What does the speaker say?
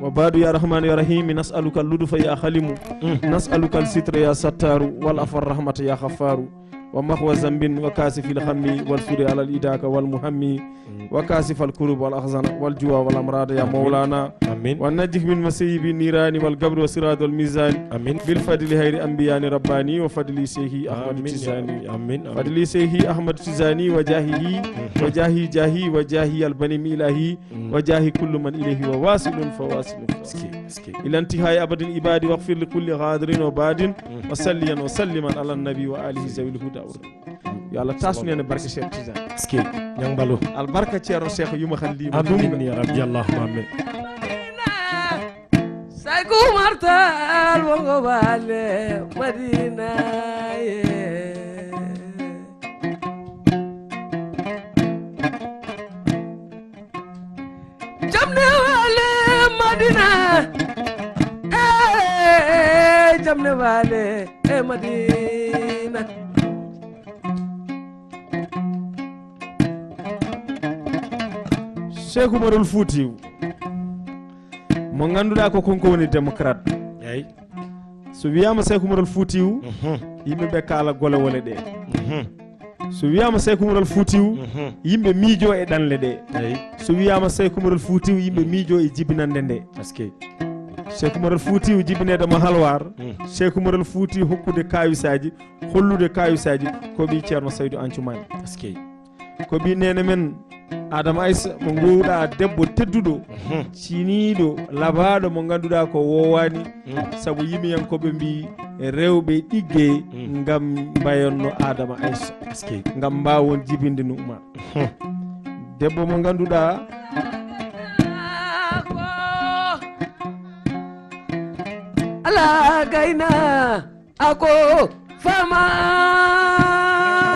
وبعد يا رحمن يا رحيم نسألك اللطف يا خليم نسألك الستر يا ستار والعفو الرحمة يا غفار ومحو ذنب وكاشف الهم والسر على الإداك والمهم وكاشف الكروب والأحزان والجوع والأمراض يا مولانا ونجح من مسيب النيران والقبر والصراط والميزان بالفضل خير أنبياء رباني وفضل سيهي أحمد تجاني فضل سيهي أحمد تجاني وجاهه وجاهي جاهي وجاهي البنيم إلهي وجاهي كل من إليه وواصل فواصل إلى انتهاء أبد الإباد واغفر لكل غادر وباد وسليا وسلما على النبي وآله ذوي الهدى يا الله تاسني أنا بركة شيخ تجان ينبالو البركة شيخ الشيخ يوم خلي آمين يا ربي اللهم آمين سايكو مرتال وغبالي مدينة جمنا والي مدينة جمنا والي مدينة Cheikh Umarul Foutiou mo ganduɗa ko konko woni démocrate eyi so wiyama Cheikh Umarul Foutiou yimɓeɓe kaala gole wole ɗe so wiyama Cheikh Umarul Foutiou yimɓe miijo e ɗanle ɗe so wiyama Cheikh Umarul Foutiou yimɓe miijo e jibinande nde Cheikh Umarul Foutiou jibinedemo halwar Cheikh Umarul Foutiou hokkude kawisaji hollude kawisaji ko ɓi ceerno Saydou Anthioumane ko ɓi nene men Adama Aissa mo gowɗa debbo tedduɗo ciniɗo labaɗo mo ganduɗa ko wowani saabu yimiyankoɓe mbi rewɓe ɗigge gam mbayonno Adama Aissa gam mbawon jibinde no uma debbo mo ganduɗa ala gayna ako fama